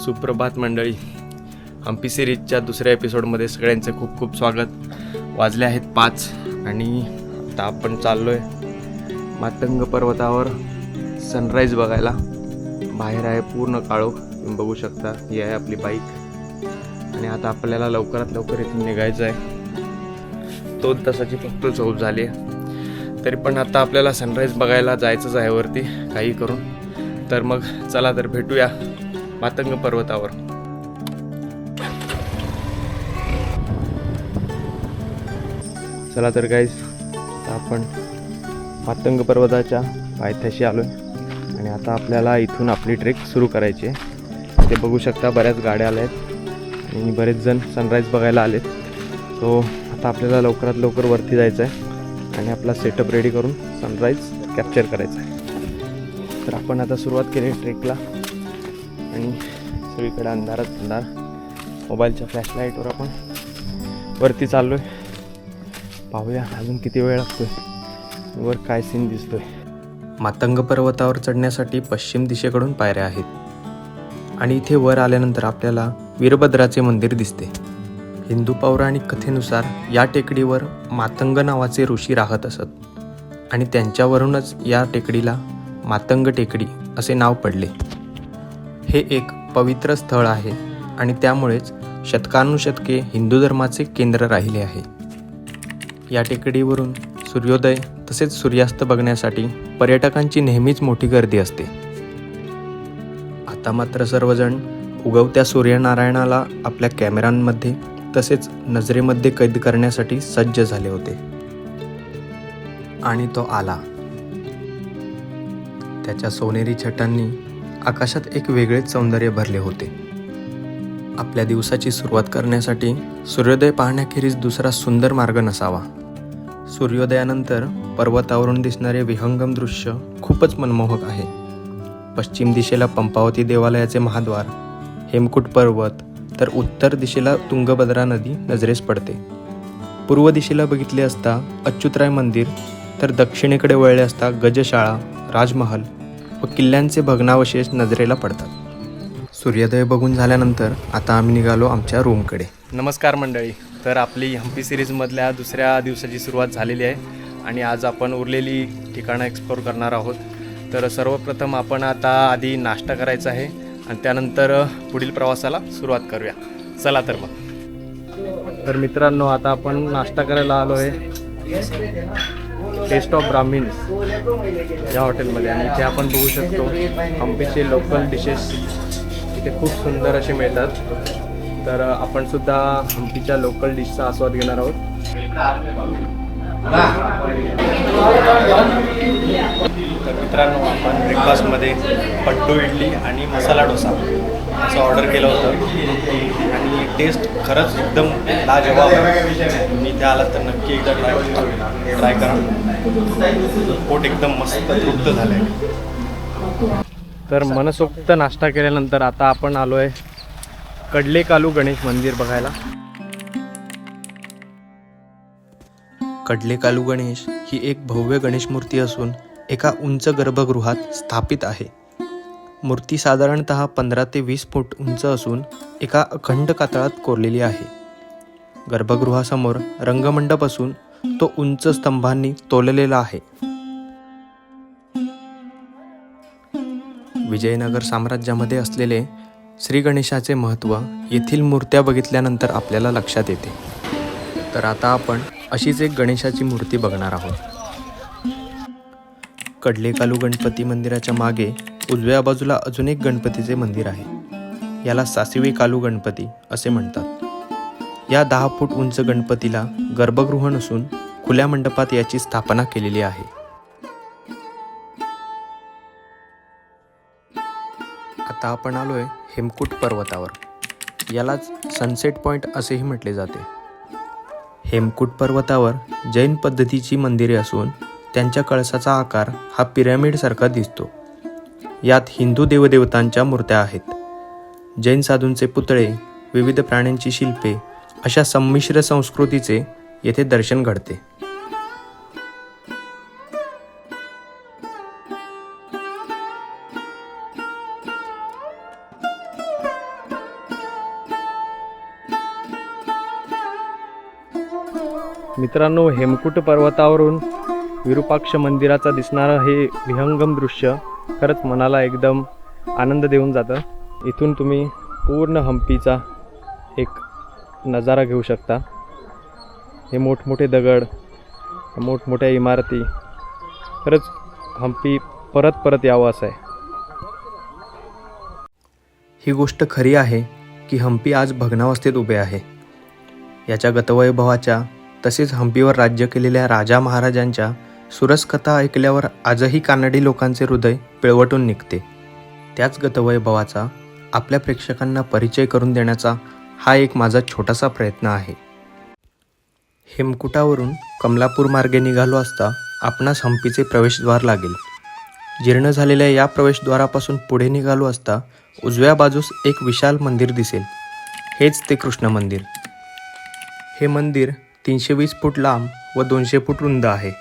सुप्रभात मंडळी. हम्पी सिरीजच्या दुसऱ्या एपिसोडमध्ये सगळ्यांचं खूप खूप स्वागत. वाजले आहेत 5 आणि आता आपण चाललो आहे मातंग पर्वतावर सनराईज बघायला. बाहेर आहे पूर्ण काळोख, तुम्ही बघू शकता. ही आहे आपली बाईक आणि आता आपल्याला लवकरात लवकर इथून निघायचं आहे. 2 तासाची फक्त झोप झाली आहे, तरी पण आता आपल्याला सनराईज बघायला जायचंच आहे वरती काही करून. तर मग चला तर भेटूया मातंग पर्वतावर. चला तर गाईज, आपण मातंग पर्वताच्या पायथ्याशी आलो आहे आणि आता आपल्याला इथून आपली ट्रेक सुरू करायची आहे. ते बघू शकता बऱ्याच गाड्या आल्या आहेत आणि बरेच जण सनराईज बघायला आलेत. सो आता आपल्याला लवकरात लवकर वरती जायचं आहे आणि आपला सेटअप रेडी करून सनराईज कॅप्चर करायचा आहे. तर आपण आता सुरुवात केली ट्रेकला आणि सगळीकडे अंधारात अंधार. मोबाईलच्या फ्लॅशलाईटवर आपण वरती चाललो आहे. पाहूया अजून किती वेळ लागतोय, वर काय सीन दिसतोय. मातंग पर्वतावर चढण्यासाठी पश्चिम दिशेकडून पायऱ्या आहेत आणि इथे वर आल्यानंतर आपल्याला वीरभद्राचे मंदिर दिसते. हिंदू पौराणिक कथेनुसार या टेकडीवर मातंग नावाचे ऋषी राहत असत आणि त्यांच्यावरूनच या टेकडीला मातंग टेकडी असे नाव पडले. हे एक पवित्र स्थळ आहे आणि त्यामुळेच शतकानुशतके हिंदू धर्माचे केंद्र राहिले आहे. या टेकडीवरून सूर्योदय तसेच सूर्यास्त बघण्यासाठी पर्यटकांची नेहमीच मोठी गर्दी असते. आता मात्र सर्वजण उगवत्या सूर्यनारायणाला आपल्या कॅमेऱ्यांमध्ये तसेच नजरेमध्ये कैद करण्यासाठी सज्ज झाले होते आणि तो आला. त्याच्या सोनेरी छटांनी आकाशात एक वेगळेच सौंदर्य भरले होते. आपल्या दिवसाची सुरुवात करण्यासाठी सूर्योदय पाहण्याखेरीज दुसरा सुंदर मार्ग नसावा. सूर्योदयानंतर पर्वतावरून दिसणारे विहंगम दृश्य खूपच मनमोहक आहे. पश्चिम दिशेला पंपावती देवालयाचे महाद्वार, हेमकूट पर्वत, तर उत्तर दिशेला तुंगभद्रा नदी नजरेस पडते. पूर्व दिशेला बघितले असता अच्युतराय मंदिर, तर दक्षिणेकडे वळले असता गजशाळा, राजमहल व किल्ल्यांचे भग्नावशेष नजरेला पडतात. सूर्योदय बघून झाल्यानंतर आता आम्ही निघालो आमच्या रूमकडे. नमस्कार मंडळी. तर आपली हम्पी सिरीजमधल्या दुसऱ्या दिवसाची सुरुवात झालेली आहे आणि आज आपण उरलेली ठिकाणं एक्सप्लोर करणार आहोत. तर सर्वप्रथम आपण आता आधी नाश्ता करायचा आहे आणि त्यानंतर पुढील प्रवासाला सुरुवात करूया. चला तर मग. तर मित्रांनो, आता आपण नाश्ता करायला आलो आहे टेस्ट ऑफ ब्राह्मिन्स या हॉटेलमध्ये आणि इथे आपण बघू शकतो हम्पीचे लोकल डिशेस इथे खूप सुंदर असे मिळतात. तर आपण सुद्धा हम्पीच्या लोकल डिशचा आस्वाद घेणार आहोत. तर मित्रांनो, आपण ब्रेकफास्टमध्ये पट्टू इडली आणि मसाला डोसा असं ऑर्डर केलं होतं आणि टेस्ट खरंच एकदम लाजवाब आहे. तुम्ही इथे आलात तर नक्की एकदा ट्राय करा. पोट एकदम मस्त तृप्त झालं आहे. तर मनसोक्त नाश्ता केल्यानंतर आता आपण आलो आहे कडलेकालू गणेश मंदिर बघायला. कडलेकालू गणेश ही एक भव्य गणेश मूर्ती असून एका उंच गर्भगृहात स्थापित आहे. मूर्ती साधारणतः 15 ते 20 फूट उंच असून एका अखंड कातळात कोरलेली आहे. गर्भगृहासमोर रंगमंडप असून तो उंच स्तंभांनी तोललेला आहे. विजयनगर साम्राज्यामध्ये असलेले श्री गणेशाचे महत्त्व येथील मूर्त्या बघितल्यानंतर आपल्याला लक्षात येते. तर आता आपण अशीच एक गणेशाची मूर्ती बघणार आहोत. कडलेकालू गणपती मंदिराच्या मागे उजव्या बाजूला अजून एक गणपतीचे मंदिर आहे. याला सासिवे कालू गणपती असे म्हणतात. या 10 फूट उंच गणपतीला गर्भगृह नसून खुल्या मंडपात याची स्थापना केलेली आहे. आता आपण आलोय हेमकूट पर्वतावर. यालाच सनसेट पॉइंट असेही म्हटले जाते. हेमकूट पर्वतावर जैन पद्धतीची मंदिरे असून त्यांच्या कळसाचा आकार हा पिरॅमिडसारखा दिसतो. यात हिंदू देवदेवतांच्या मूर्त्या आहेत. जैन साधूंचे पुतळे, विविध प्राण्यांची शिल्पे अशा संमिश्र संस्कृतीचे येथे दर्शन घडते. मित्रांनो, हेमकूट पर्वतावरून विरूपाक्ष मंदिराचा दिसणारं हे विहंगम दृश्य खरंच मनाला एकदम आनंद देऊन जातं. इथून तुम्ही पूर्ण हम्पीचा एक नजारा घेऊ शकता. हे मोठमोठे दगड, मोठमोठ्या इमारती, खरंच हम्पी परत परत यावं असं आहे. ही गोष्ट खरी आहे की हम्पी आज भग्नावस्थेत उभे आहे. याच्या गतवैभवाच्या तसेच हम्पीवर राज्य केलेल्या राजा महाराजांच्या सुरस कथा ऐकल्यावर आजही कानडी लोकांचे हृदय पिळवटून निघते. त्याच गतवैभवाचा आपल्या प्रेक्षकांना परिचय करून देण्याचा हा एक माझा छोटासा प्रयत्न आहे. हेमकुटावरून कमलापूर मार्गे निघालो असता आपणास हम्पीचे प्रवेशद्वार लागेल. जीर्ण झालेल्या या प्रवेशद्वारापासून पुढे निघालो असता उजव्या बाजूस एक विशाल मंदिर दिसेल. हेच ते कृष्ण मंदिर. हे मंदिर 320 फूट लांब व 200 फूट रुंद आहे.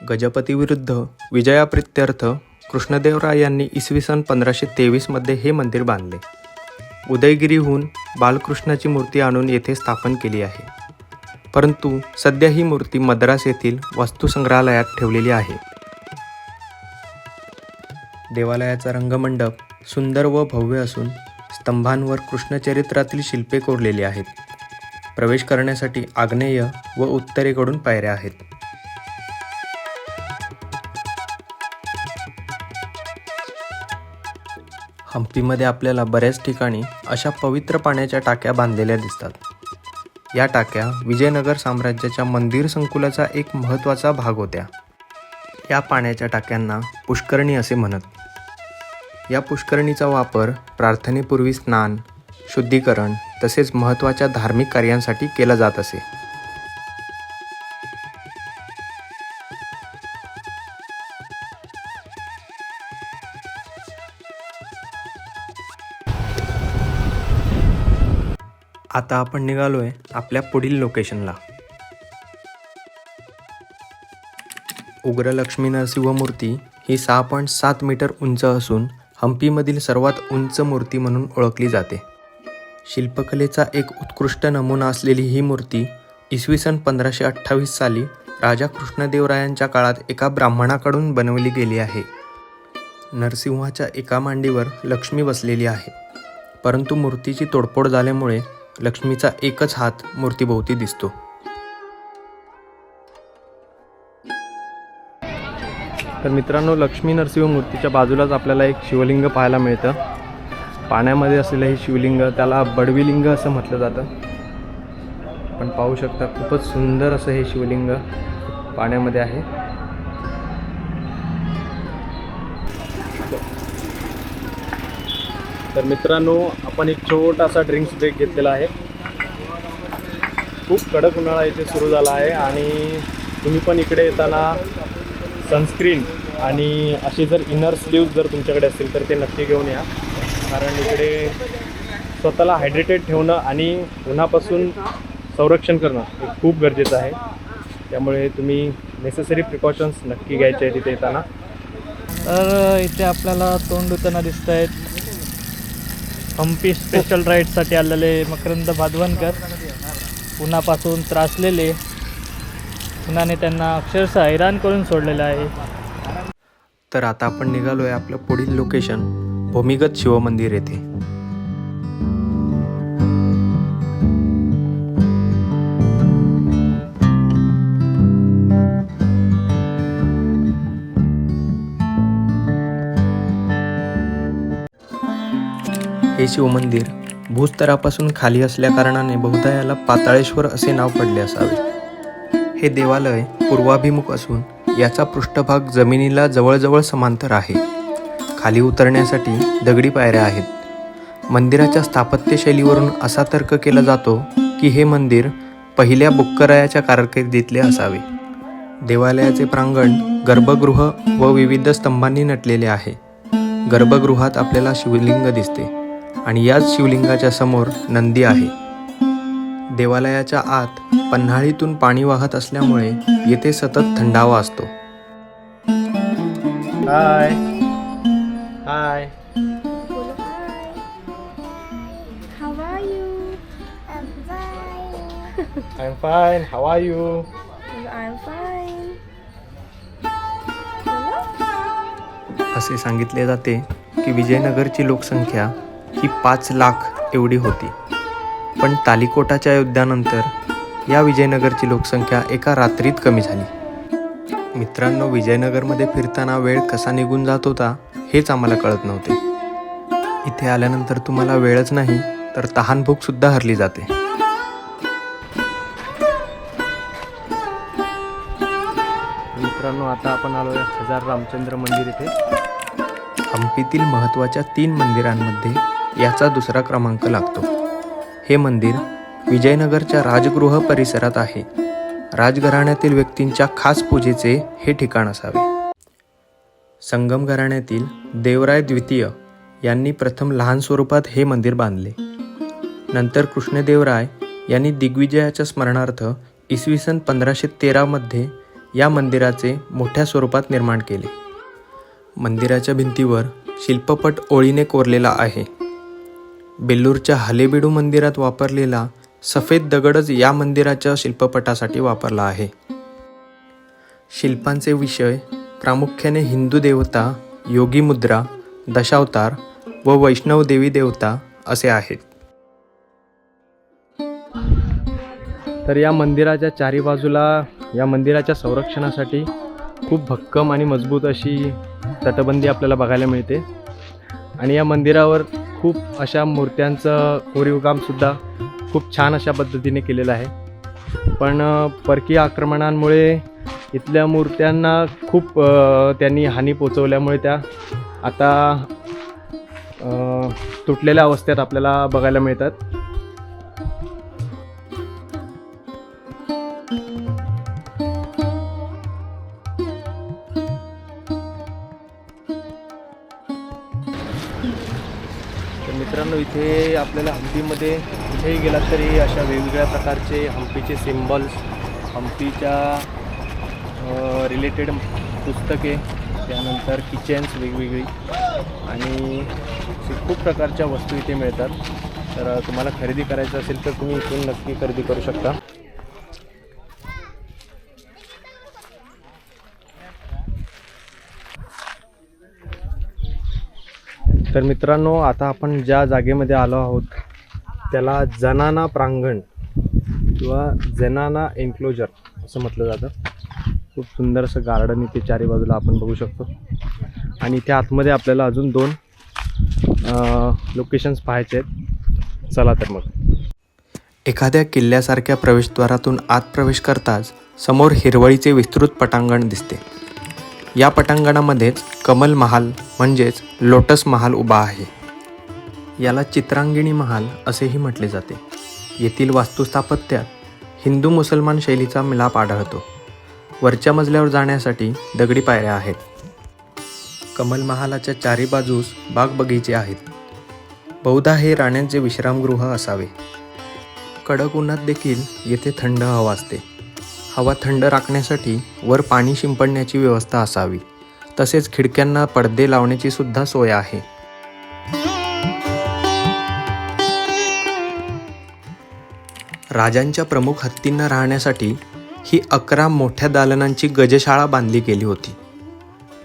गजपती विरुद्ध विजयाप्रित्यर्थ कृष्णदेवराय यांनी इसवी सन 1523 मध्ये हे मंदिर बांधले. उदयगिरीहून बालकृष्णाची मूर्ती आणून येथे स्थापन केली आहे. परंतु सध्या ही मूर्ती मद्रास येथील वस्तुसंग्रहालयात ठेवलेली आहे. देवालयाचा रंगमंडप सुंदर व भव्य असून स्तंभांवर कृष्णचरित्रातील शिल्पे कोरलेली आहेत. प्रवेश करण्यासाठी आग्नेय व उत्तरेकडून पायऱ्या आहेत. हम्पीमध्ये आपल्याला बऱ्याच ठिकाणी अशा पवित्र पाण्याच्या टाक्या बांधलेल्या दिसतात. या टाक्या विजयनगर साम्राज्याच्या मंदिर संकुलाचा एक महत्त्वाचा भाग होत्या. या पाण्याच्या टाक्यांना पुष्करणी असे म्हणत. या पुष्करणीचा वापर प्रार्थनेपूर्वी स्नान, शुद्धीकरण तसेच महत्त्वाच्या धार्मिक कार्यांसाठी केला जात असे. आता आपण निघालोय आपल्या पुढील लोकेशनला. उग्र लक्ष्मी नरसिंह मूर्ती ही 6.7 मीटर उंच असून हम्पीमधील सर्वात उंच मूर्ती म्हणून ओळखली जाते. शिल्पकलेचा एक उत्कृष्ट नमुना असलेली ही मूर्ती इसवी सन 1528 साली राजा कृष्णदेवरायांच्या काळात एका ब्राह्मणाकडून बनवली गेली आहे. नरसिंहाच्या एका मांडीवर लक्ष्मी बसलेली आहे. परंतु मूर्तीची तोडफोड झाल्यामुळे लक्ष्मीचा एकच हात मूर्तीभोवती दिसतो. तर मित्रांनो, लक्ष्मी नरसिंह मूर्तीच्या बाजूलाच आपल्याला एक शिवलिंग पाहायला मिळतं. पाण्यामध्ये असलेलं हे शिवलिंग त्याला बडवीलिंग असं म्हटलं जातं. आपण पाहू शकता खूपच सुंदर असं हे शिवलिंग पाण्यामध्ये आहे. तर मित्रांनो, आपण एक छोटासा ड्रिंक्स ब्रेक घेतलेला आहे. खूप कडक उन्हाळा इथे सुरू झाला आहे आणि तुम्ही पण इकडे येताना सनस्क्रीन आणि असे जर इनर स्लीव्ज जर तुमच्याकडे असतील तर ते नक्की घेऊन या. कारण इकडे स्वतःला हायड्रेटेड ठेवणं आणि उन्हापासून संरक्षण करणं हे खूप गरजेचं आहे. त्यामुळे तुम्ही नेसेसरी प्रिकॉशन्स नक्की घ्यायचे आहेत तिथे येताना. तर इथे आपल्याला तोंड धुताना दिसत आहेत हम्पी स्पेशल राईडसाठी आलेले मकरंद भादवनकर. उन्हापासून त्रासलेले, उन्हाने त्यांना अक्षरशः हैराण करून सोडलेलं आहे. तर आता आपण निघालोय आपलं पुढील लोकेशन भूमिगत शिवमंदिर येथे. हे शिवमंदिर भूस्तरापासून खाली असल्या कारणाने बहुधा याला पाताळेश्वर असे नाव पडले असावे. हे देवालय पूर्वाभिमुख असून याचा पृष्ठभाग जमिनीला जवळजवळ समांतर आहे. खाली उतरण्यासाठी दगडी पायऱ्या आहेत. मंदिराच्या स्थापत्यशैलीवरून असा तर्क केला जातो की हे मंदिर पहिल्या बुक्करायाच्या कारकिर्दीतले असावे. देवालयाचे प्रांगण गर्भगृह व विविध स्तंभांनी नटलेले आहे. गर्भगृहात आपल्याला शिवलिंग दिसते आणि याच शिवलिंगाच्या समोर नंदी आहे. देवालयाच्या आत पन्हाळीतून पाणी वाहत असल्यामुळे येथे सतत थंडावा असतो. हाय हाय How are you? I'm fine. I am fine. How are you? I'm fine. असे सांगितले जाते की विजयनगरची लोकसंख्या ही 5 लाख एवढी होती. पण तालिकोटाच्या युद्धानंतर या विजयनगरची लोकसंख्या एका रात्रीत कमी झाली. मित्रांनो, विजयनगरमध्ये फिरताना वेळ कसा निघून जात होता हेच आम्हाला कळत नव्हते. इथे आल्यानंतर तुम्हाला वेळच नाही तर तहानभूकसुद्धा हरली जाते. मित्रांनो, आता आपण आलो आहे हजार रामचंद्र मंदिर इथे. हम्पीतील महत्त्वाच्या 3 मंदिरांमध्ये याचा दुसरा क्रमांक लागतो. हे मंदिर विजयनगरच्या राजगृह परिसरात आहे. राजघराण्यातील व्यक्तींच्या खास पूजेचे हे ठिकाण असावे. संगम घराण्यातील देवराय द्वितीय यांनी प्रथम लहान स्वरूपात हे मंदिर बांधले. नंतर कृष्णदेवराय यांनी दिग्विजयाच्या स्मरणार्थ इसवी सन 1513 मध्ये या मंदिराचे मोठ्या स्वरूपात निर्माण केले. मंदिराच्या भिंतीवर शिल्पपट ओळीने कोरलेला आहे. बेल्लूरच्या हलेबीडू मंदिरात वापरलेला सफेद दगडच या मंदिराच्या शिल्पपटासाठी वापरला आहे. शिल्पांचे विषय प्रामुख्याने हिंदू देवता, योगी मुद्रा, दशावतार व वैष्णव देवी देवता असे आहेत. तर या मंदिराच्या चारी बाजूला या मंदिराच्या संरक्षणासाठी खूप भक्कम आणि मजबूत अशी तटबंदी आपल्याला बघायला मिळते. आणि या मंदिरावर खूप अशा मूर्त्यांचं कोरीवकामसुद्धा खूप छान अशा पद्धतीने केलेलं आहे. पण परकीय आक्रमणांमुळे इथल्या मूर्त्यांना खूप त्यांनी हानी पोचवल्यामुळे त्या आता तुटलेल्या अवस्थेत आपल्याला बघायला मिळतात. मित्रांनो, इथे आपल्याला हम्पीमध्ये कुठेही गेलात तरी अशा वेगवेगळ्या प्रकारचे हम्पीचे सिम्बॉल्स, हम्पीच्या रिलेटेड पुस्तके, त्यानंतर किचन्स वेगवेगळी आणि खूप प्रकारच्या वस्तू इथे मिळतात. तर तुम्हाला खरेदी करायचं असेल तर तुम्ही इथून नक्की खरेदी करू शकता. तर मित्रांनो, आता आपण ज्या जागेमध्ये आलो आहोत त्याला जनाना प्रांगण किंवा जनाना एन्क्लोजर असं म्हटलं जातं. खूप सुंदर असं गार्डन इथे चारी बाजूला आपण बघू शकतो. आणि इथे आतमध्ये आपल्याला अजून 2 लोकेशन्स पाहायचे आहेत. चला तर मग. एखाद्या किल्ल्यासारख्या प्रवेशद्वारातून आत प्रवेश करताच समोर हिरवळीचे विस्तृत पटांगण दिसते. या पटांगणामध्येच कमल महाल म्हणजेच लोटस महाल उभा आहे. याला चित्रांगिणी महाल असेही म्हटले जाते. येथील वास्तुस्थापत्यात हिंदू मुसलमान शैलीचा मिलाप आढळतो. वरच्या मजल्यावर जाण्यासाठी दगडी पायऱ्या आहेत. कमल महालाच्या चारी बाजूस बाग बगीचे आहेत. बहुधा हे राण्यांचे विश्रामगृह असावे. कडक उन्हात देखील येथे थंड हवा असते. हवा थंड राखण्यासाठी वर पाणी शिंपडण्याची व्यवस्था असावी. तसेच खिडक्यांना पडदे लावण्याची सुद्धा सोय आहे. राजांच्या प्रमुख हत्तींना राहण्यासाठी ही 11 मोठ्या दालनांची गजशाळा बांधली गेली होती.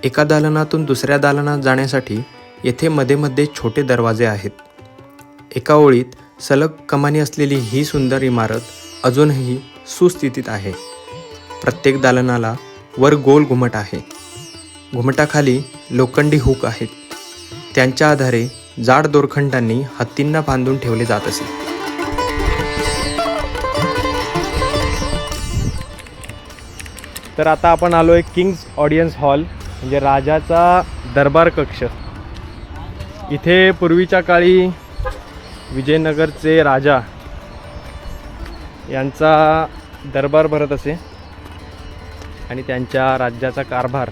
एका दालनातून दुसऱ्या दालनात जाण्यासाठी येथे मध्ये मध्ये छोटे दरवाजे आहेत. एका ओळीत सलग कमानी असलेली ही सुंदर इमारत अजूनही सुस्थितीत आहे. प्रत्येक दालनाला वर गोल घुमट आहे. घुमटाखाली लोखंडी हुक आहेत. त्यांच्या आधारे जाड दोरखंडांनी हत्तींना बांधून ठेवले जात असे. तर आता आपण आलो आहे किंग्स ऑडियन्स हॉल म्हणजे राजाचा दरबार कक्ष. इथे पूर्वीच्या काळी विजयनगरचे राजा यांचा दरबार भरत असे आणि त्यांच्या राज्याचा कारभार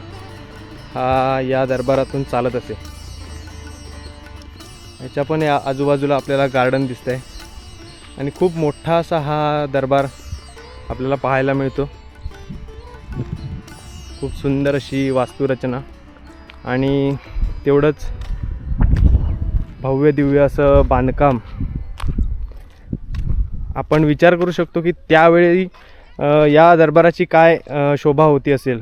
हा या दरबारातून चालत असे. याच्या पण या आजूबाजूला आपल्याला गार्डन दिसतंय आणि खूप मोठा असा हा दरबार आपल्याला पाहायला मिळतो. खूप सुंदर अशी वास्तुरचना आणि तेवढंच भव्य दिव्य असं बांधकाम आपण विचार करू शकतो की त्यावेळी या दरबाराची काय शोभा होती असेल.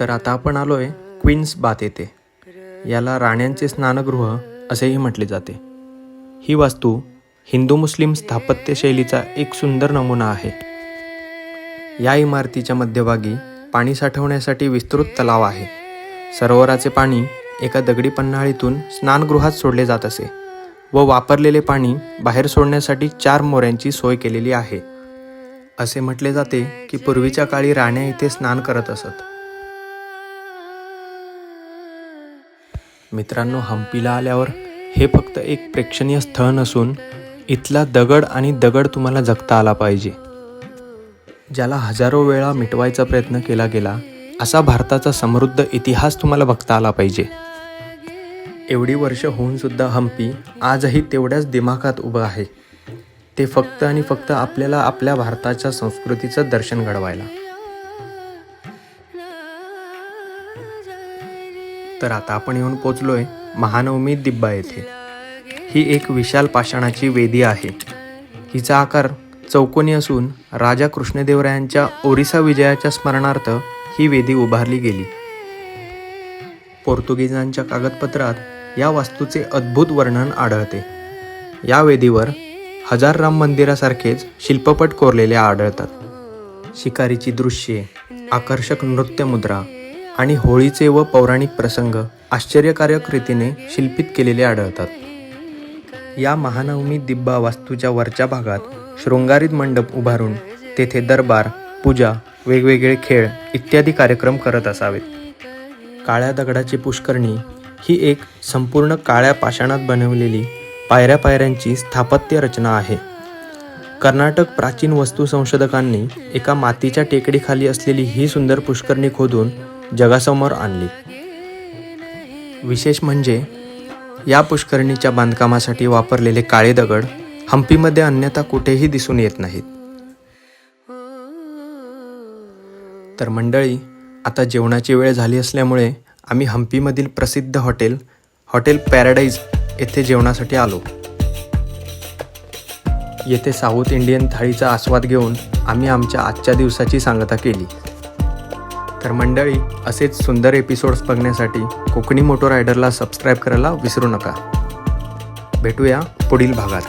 तर आता आपण आलोय क्वीन्स बाथ येथे. याला राण्यांचे स्नानगृह असेही म्हटले जाते. ही वास्तू हिंदू मुस्लिम स्थापत्य शैलीचा एक सुंदर नमुना आहे. या इमारतीच्या मध्यभागी पाणी साठवण्यासाठी विस्तृत तलाव आहे. सरोवराचे पाणी एका दगडी पन्हाळीतून स्नानगृहात सोडले जात असे व वापरलेले पाणी बाहेर सोडण्यासाठी 4 मोऱ्यांची सोय केलेली आहे. असे म्हटले जाते की पूर्वीच्या काळी राण्या इथे स्नान करत असत. मित्रांनो, हम्पीला आल्यावर हे फक्त एक प्रेक्षणीय स्थळ नसून इथला दगड आणि दगड तुम्हाला जगता आला पाहिजे. ज्याला हजारो वेळा मिटवायचा प्रयत्न केला गेला असा भारताचा समृद्ध इतिहास तुम्हाला बघता आला पाहिजे. एवढी वर्ष होऊन सुद्धा हम्पी आजही तेवढ्याच दिमाखात उभं आहे. ते फक्त आणि फक्त आपल्याला आपल्या भारताच्या संस्कृतीचं दर्शन घडवायला. तर आता आपण येऊन पोचलोय महानवमी दिब्बा येथे. ही एक विशाल पाषाणाची वेदी आहे. हिचा आकार चौकोनी असून राजा कृष्णदेवरायांच्या ओरिसा विजयाच्या स्मरणार्थ ही वेदी उभारली गेली. पोर्तुगीजांच्या कागदपत्रात या वास्तूचे अद्भुत वर्णन आढळते. या वेदीवर हजार राम मंदिरासारखेच शिल्पपट कोरलेले आढळतात. शिकारीची दृश्ये, आकर्षक नृत्यमुद्रा आणि होळीचे व पौराणिक प्रसंग आश्चर्यकारक रीतीने शिल्पित केलेले आढळतात. या महानवमी दिब्बा वास्तूच्या वरच्या भागात शृंगारित मंडप उभारून तेथे दरबार, पूजा, वेगवेगळे खेळ इत्यादी कार्यक्रम करत असावेत. काळ्या दगडाची पुष्करणी ही एक संपूर्ण काळ्या पाषाणात बनवलेली पायऱ्या पायऱ्यांची स्थापत्य रचना आहे. कर्नाटक प्राचीन वस्तू संशोधकांनी एका मातीच्या टेकडीखाली असलेली ही सुंदर पुष्करणी खोदून जगासमोर आणली. विशेष म्हणजे या पुष्करणीच्या बांधकामासाठी वापरलेले काळे दगड हम्पीमध्ये अन्यथा कुठेही दिसून येत नाहीत. तर मंडळी, आता जेवणाची वेळ झाली असल्यामुळे आम्ही हम्पीमधील प्रसिद्ध हॉटेल पॅराडाईज येथे जेवणासाठी आलो. येथे साऊथ इंडियन थाळीचा आस्वाद घेऊन आम्ही आमच्या आजच्या दिवसाची सांगता केली. तर मंडळी, असेच सुंदर एपिसोड्स बघण्यासाठी कोकणी मोटो रायडरला सबस्क्राईब करायला विसरू नका. भेटूया पुढील भागात.